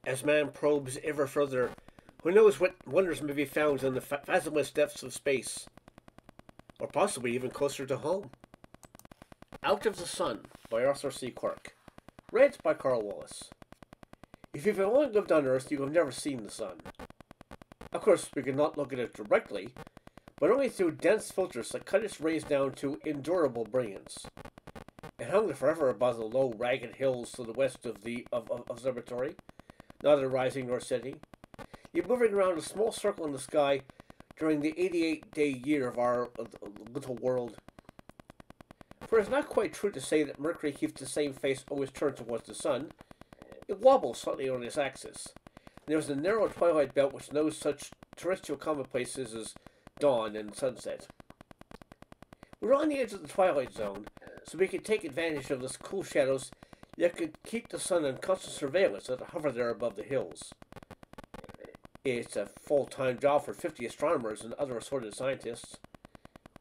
As man probes ever further, who knows what wonders may be found in the fathomless depths of space, or possibly even closer to home. Out of the Sun by Arthur C. Clarke. Read by Karl. If you've only lived on Earth, you have never seen the sun. Of course, we cannot look at it directly, but only through dense filters that cut its rays down to endurable brilliance. It hung forever above the low, ragged hills to the west of the observatory, neither rising nor setting, yet moving around a small circle in the sky during the 88-day year of our little world. For it is not quite true to say that Mercury keeps the same face always turned towards the sun. It wobbles slightly on its axis. There is a narrow twilight belt which knows such terrestrial commonplaces as dawn and sunset. We were on the edge of the twilight zone, so we could take advantage of the cool shadows, yet could keep the sun in constant surveillance as it hovered there above the hills. It's a full-time job for 50 astronomers and other assorted scientists.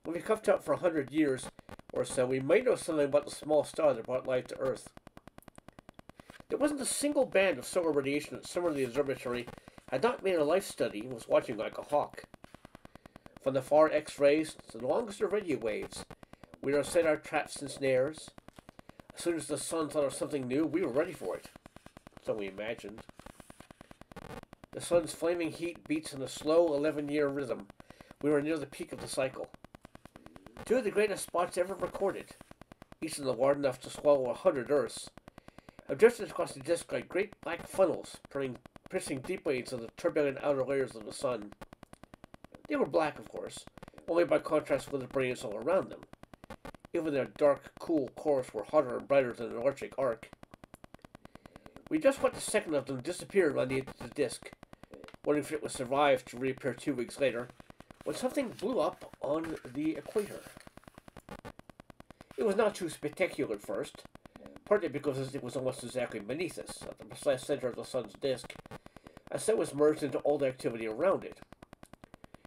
When we cuffed up for 100 years or so, we might know something about the small star that brought life to Earth. There wasn't a single band of solar radiation that someone in the observatory had not made a life study and was watching like a hawk. From the far X-rays to the longest of radio waves, we had set our traps and snares. As soon as the sun thought of something new, we were ready for it. So we imagined. The sun's flaming heat beats in a slow 11-year rhythm. We were near the peak of the cycle. Two of the greatest spots ever recorded, each in the large enough to swallow 100 Earths, have drifted across the disk like great black funnels, piercing deeply into the turbulent outer layers of the sun. They were black, of course, only by contrast with the brilliance all around them. Even their dark, cool cores were hotter and brighter than an electric arc. We just watched a second of them disappear on the edge of the disk, wondering if it would survive to reappear 2 weeks later, when something blew up on the equator. It was not too spectacular at first, partly because it was almost exactly beneath us, at the precise center of the sun's disk, and so was merged into all the activity around it.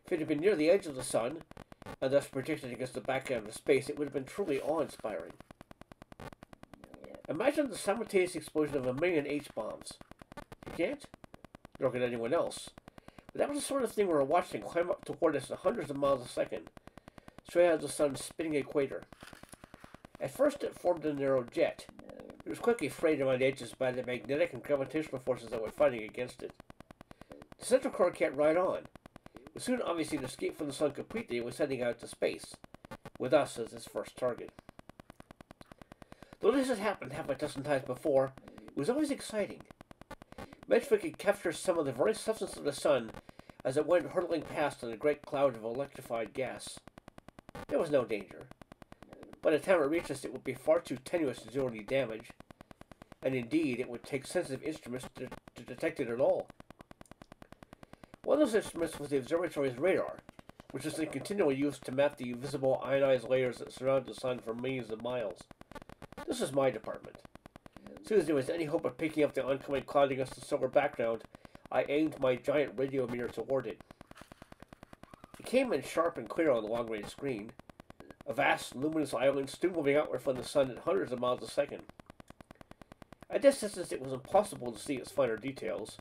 If it had been near the edge of the sun, and thus projected against the background of space, it would have been truly awe-inspiring. Imagine the simultaneous explosion of 1,000,000 H-bombs. You can't? Nor could anyone else. But that was the sort of thing we were watching climb up toward us at hundreds of miles a second, straight out of the sun's spinning equator. At first it formed a narrow jet. It was quickly frayed around the edges by the magnetic and gravitational forces that were fighting against it. The central core kept right on. It was soon obviously to escape from the sun completely and was heading out to space, with us as its first target. Though this had happened half a dozen times before, it was always exciting. Imagine if we could capture some of the very substance of the sun as it went hurtling past in a great cloud of electrified gas. There was no danger. By the time it reached us, it would be far too tenuous to do any damage, and indeed it would take sensitive instruments to detect it at all. One of those instruments was the observatory's radar, which is in continual use to map the invisible ionized layers that surround the sun for millions of miles. This was my department. As soon as there was any hope of picking up the oncoming cloud against the solar background, I aimed my giant radio meter toward it. It came in sharp and clear on the long-range screen, a vast, luminous island still moving outward from the sun at hundreds of miles a second. At this distance it was impossible to see its finer details,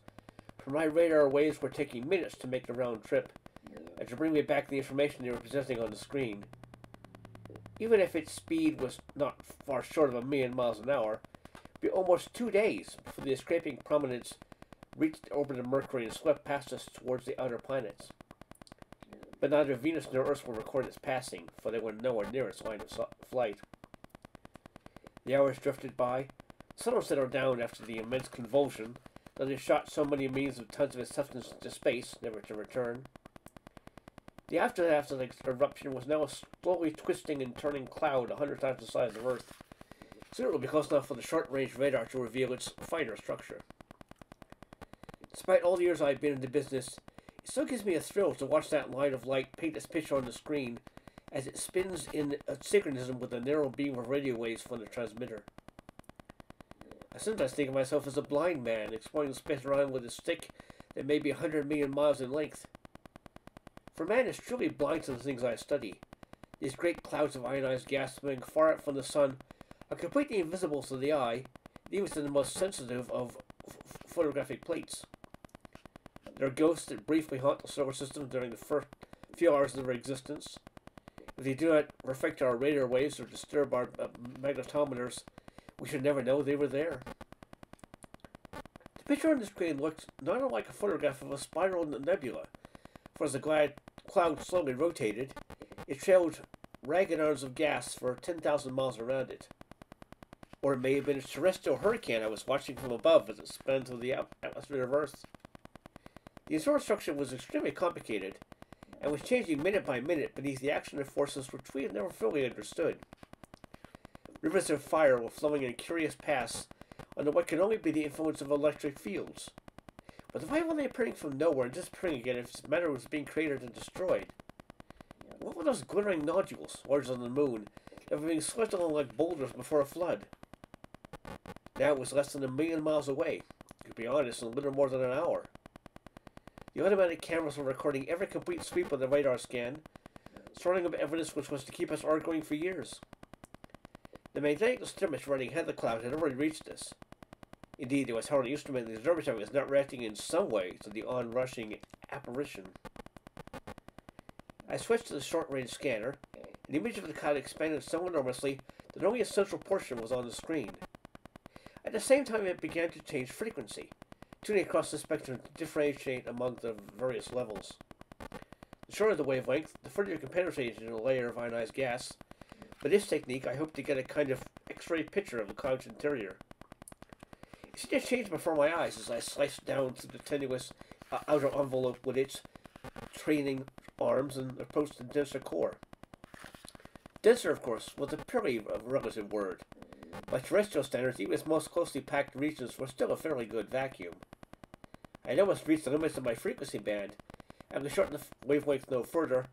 for my radar waves were taking minutes to make the round trip, and to bring me back the information they were presenting on the screen. Even if its speed was not far short of 1,000,000 miles an hour, it would be almost 2 days before the escaping prominence reached the orbit of Mercury and swept past us towards the outer planets. But neither Venus nor Earth will record its passing, for they were nowhere near its line of flight. The hours drifted by. The sun settled down after the immense convulsion that had shot so many millions of tons of its substance into space, never to return. The aftermath of the eruption was now a slowly twisting and turning cloud 100 times the size of Earth. Soon it will be close enough for the short-range radar to reveal its finer structure. Despite all the years I have been in the business, it still gives me a thrill to watch that line of light paint its picture on the screen as it spins in synchronism with the narrow beam of radio waves from the transmitter. I sometimes think of myself as a blind man exploring the space around with a stick that may be 100 million miles in length. For man is truly blind to the things I study. These great clouds of ionized gas moving far out from the sun are completely invisible to the eye, even to the most sensitive of photographic plates. There are ghosts that briefly haunt the solar system during the first few hours of their existence. If they do not reflect our radar waves or disturb our magnetometers, we should never know they were there. The picture on the screen looked not unlike a photograph of a spiral nebula, for as the cloud slowly rotated, it trailed ragged arms of gas for 10,000 miles around it. Or it may have been a terrestrial hurricane I was watching from above as it spun through the atmosphere of Earth. The internal structure was extremely complicated, and was changing minute by minute beneath the action of forces which we had never fully understood. Rivers of fire were flowing in curious paths under what could only be the influence of electric fields. But the why were they appearing from nowhere and disappearing again if matter was being created and destroyed? What were those glittering nodules, larger than the moon, that were being swept along like boulders before a flood? Now it was less than 1,000,000 miles away. To be honest, in a little more than an hour. The automatic cameras were recording every complete sweep of the radar scan, storing up evidence which was to keep us arguing for years. The magnetic disturbance running ahead of the cloud had already reached us. Indeed, there was hardly an instrument in the observatory was not reacting in some way to the onrushing apparition. I switched to the short-range scanner, and the image of the cloud expanded so enormously that only a central portion was on the screen. At the same time, it began to change frequency, tuning across the spectrum to differentiate among the various levels. The shorter the wavelength, the further you can penetrate into a layer of ionized gas. By this technique, I hope to get a kind of X-ray picture of the cloud's interior. It seemed to change before my eyes as I sliced down through the tenuous outer envelope with its training arms and approached the denser core. Denser, of course, was a purely relative word. By terrestrial standards, even its most closely packed regions were still a fairly good vacuum. I had almost reached the limits of my frequency band, and could shorten the wavelength no further,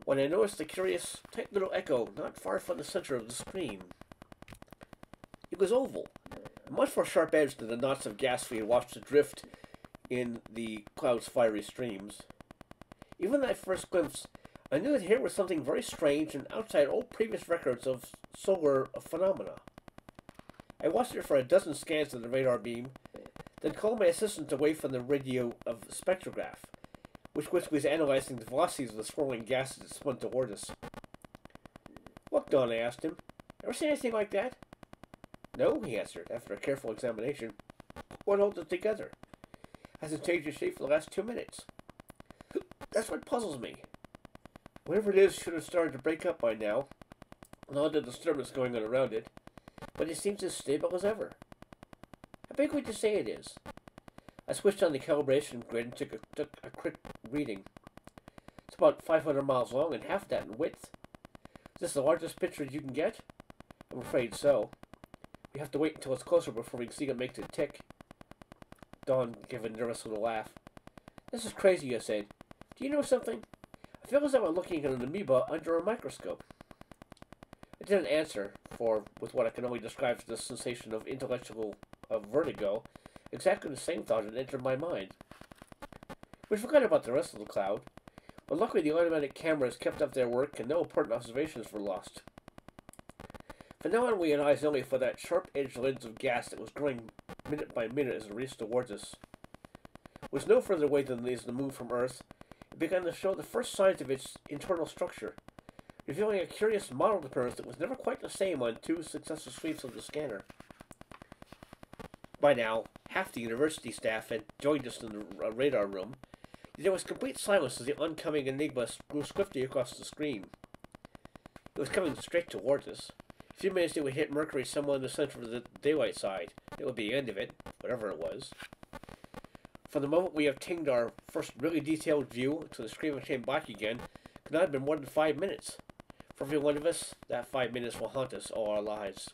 when I noticed a curious, tight little echo not far from the center of the screen. It was oval, and much more sharp-edged than the knots of gas we had watched adrift in the cloud's fiery streams. Even at first glimpse, I knew that here was something very strange and outside all previous records of solar phenomena. I watched it for a dozen scans of the radar beam, then called my assistant away from the radio of the spectrograph, which was analyzing the velocities of the swirling gases that spun toward us. "Look, Don," I asked him. "Ever seen anything like that?" "No," he answered, after a careful examination. "What holds it together? Hasn't changed its shape for the last 2 minutes. That's what puzzles me. Whatever it is should have started to break up by now, with all the disturbance going on around it, but it seems as stable as ever. How big would you say it is?" I switched on the calibration grid and took a quick reading. "It's about 500 miles long and half that in width. Is this the largest picture you can get?" "I'm afraid so. We have to wait until it's closer before we can see what makes it tick." Dawn gave a nervous little laugh. "This is crazy," I said. "Do you know something? I feel as though I'm looking at an amoeba under a microscope." I didn't answer, for with what I can only describe as the sensation of intellectual vertigo, exactly the same thought had entered my mind. We forgot about the rest of the cloud, but luckily the automatic cameras kept up their work and no important observations were lost. From now on we had eyes only for that sharp-edged lens of gas that was growing minute by minute as it raced towards us. It was no further away than is the moon from Earth. It began to show the first signs of its internal structure, revealing a curious mottled appearance that was never quite the same on 2 successive sweeps of the scanner. By now, half the university staff had joined us in the radar room, yet there was complete silence as the oncoming enigma grew swiftly across the screen. It was coming straight towards us. In a few minutes it would hit Mercury somewhere in the center of the daylight side. It would be the end of it, whatever it was. From the moment we obtained our first really detailed view until the screen became black again, could not have been more than 5 minutes. For every one of us, that 5 minutes will haunt us all our lives.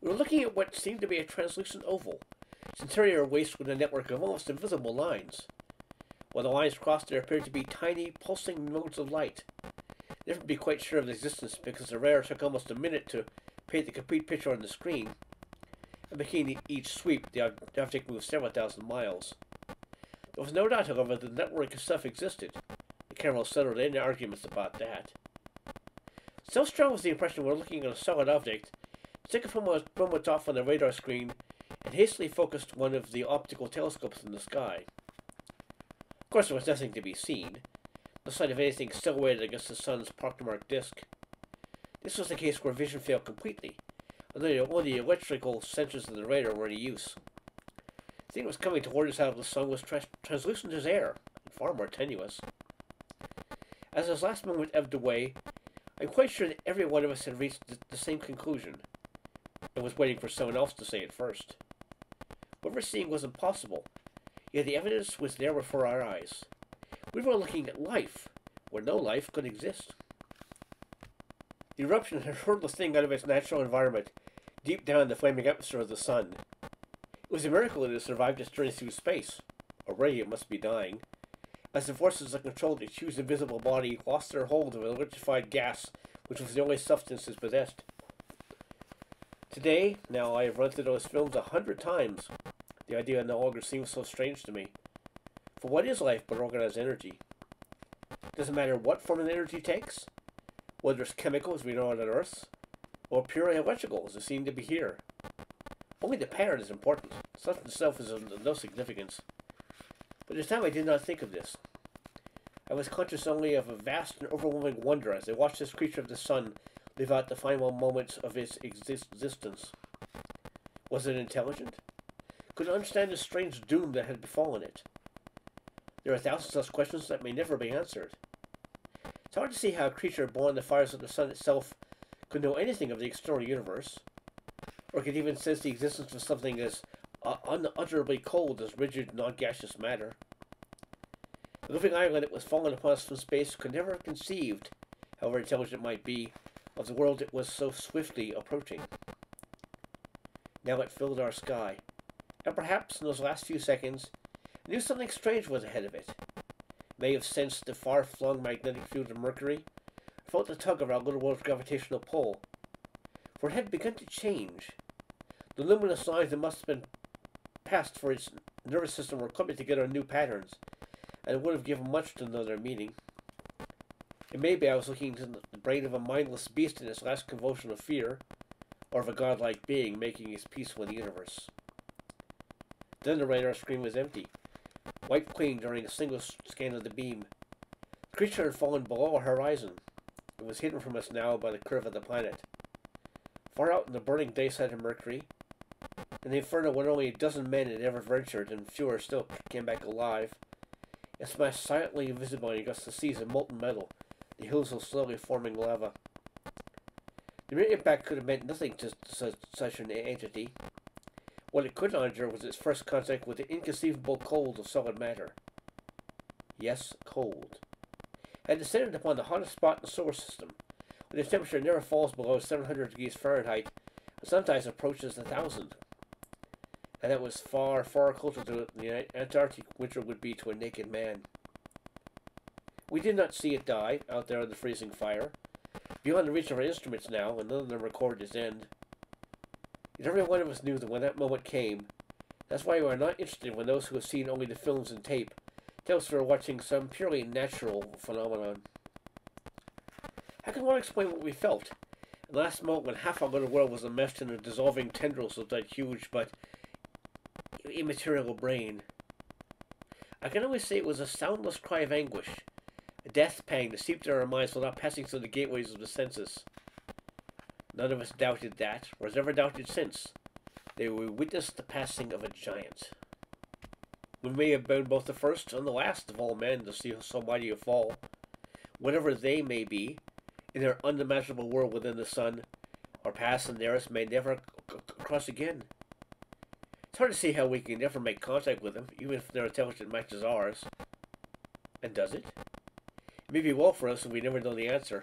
We were looking at what seemed to be a translucent oval, its interior laced with a network of almost invisible lines. While the lines crossed, there appeared to be tiny, pulsing nodes of light. Never to be quite sure of their existence because the radar took almost a minute to paint the complete picture on the screen, and between each sweep, the object moved several thousand miles. There was no doubt, however, that the network itself existed. The camera settled any arguments about that. So strong was the impression we were looking at a solid object, the second film was off on the radar screen, and hastily focused one of the optical telescopes in the sky. Of course, there was nothing to be seen, no sign of anything silhouetted against the sun's pockmarked disk. This was the case where vision failed completely, although only the electrical sensors of the radar were in use. The thing that was coming toward us out of the sun was translucent as air, and far more tenuous. As his last moment ebbed away, I'm quite sure that every one of us had reached the same conclusion, and was waiting for someone else to say it first. What we were seeing was impossible, yet the evidence was there before our eyes. We were looking at life, where no life could exist. The eruption had hurled the thing out of its natural environment, deep down in the flaming atmosphere of the sun. It was a miracle that it survived its journey through space. Already it must be dying, as the forces that controlled its huge invisible body lost their hold of an electrified gas, which was the only substance it possessed. Today, now I have run through those films 100 times, the idea no longer seems so strange to me. For what is life but organized energy? Doesn't matter what form of energy takes, whether it's chemical as we know it on Earth, or purely electrical as it seemed to be here. Only the pattern is important. Substance itself is of no significance. But at the time I did not think of this. I was conscious only of a vast and overwhelming wonder as I watched this creature of the sun live out the final moments of its existence. Was it intelligent? Could it understand the strange doom that had befallen it? There are thousands such questions that may never be answered. It's hard to see how a creature born in the fires of the sun itself could know anything of the external universe, or could even sense the existence of something as unutterably cold as rigid, non-gaseous matter. The living island that was fallen upon us from space could never have conceived, however intelligent it might be, of the world it was so swiftly approaching. Now it filled our sky, and perhaps in those last few seconds, it knew something strange was ahead of it. It may have sensed the far-flung magnetic field of Mercury, or felt the tug of our little world's gravitational pull, for it had begun to change. The luminous lines that must have been passed for its nervous system were clumping together in new patterns, and it would have given much to know their meaning. It may be I was looking into the brain of a mindless beast in its last convulsion of fear, or of a godlike being making his peace with the universe. Then the radar screen was empty, wiped clean during a single scan of the beam. The creature had fallen below our horizon. It was hidden from us now by the curve of the planet. Far out in the burning day side of Mercury, in the inferno where only a dozen men had ever ventured and fewer still came back alive, it smashed silently and visibly against the seas of molten metal, the hills of slowly forming lava. The mere impact could have meant nothing to such an entity. What it could not endure was its first contact with the inconceivable cold of solid matter. Yes, cold. It had descended upon the hottest spot in the solar system, where the temperature never falls below 700 degrees Fahrenheit, and sometimes approaches 1,000. And that was far, far closer to the Antarctic winter would be to a naked man. We did not see it die, out there in the freezing fire, beyond the reach of our instruments now, and none of them recorded its end. Yet every one of us knew that when that moment came, that's why we are not interested when those who have seen only the films and tape tell us we are watching some purely natural phenomenon. How can one explain what we felt? In the last moment when half our little world was enmeshed in the dissolving tendrils of that huge but immaterial brain. I can only say it was a soundless cry of anguish, a death pang that seeped into our minds without passing through the gateways of the senses. None of us doubted that, or has ever doubted since, that we witnessed the passing of a giant. We may have been both the first and the last of all men to see so mighty a fall. Whatever they may be, in their unimaginable world within the sun, our past and theirs may never cross again. It's hard to see how we can ever make contact with them, even if their intelligence matches ours. And does it? It may be well for us if we never know the answer.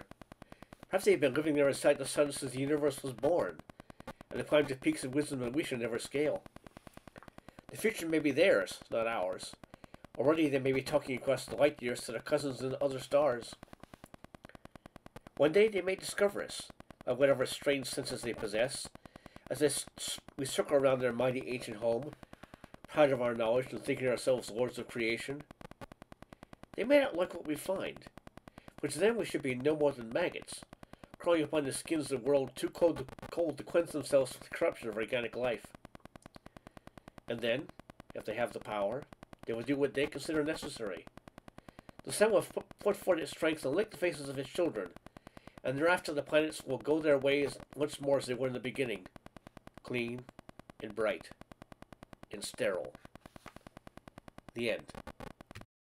Perhaps they've been living there inside the sun since the universe was born, and have climbed to peaks of wisdom that we should never scale. The future may be theirs, not ours. Already they may be talking across the light years to their cousins in other stars. One day they may discover us, by whatever strange senses they possess, as we circle around their mighty ancient home, proud of our knowledge and thinking ourselves lords of creation. They may not like what we find, for to them we should be no more than maggots, crawling upon the skins of the world too cold to cleanse themselves from the corruption of organic life. And then, if they have the power, they will do what they consider necessary. The sun will put forth its strength and lick the faces of its children, and thereafter the planets will go their ways once more as they were in the beginning, clean and bright and sterile. The end.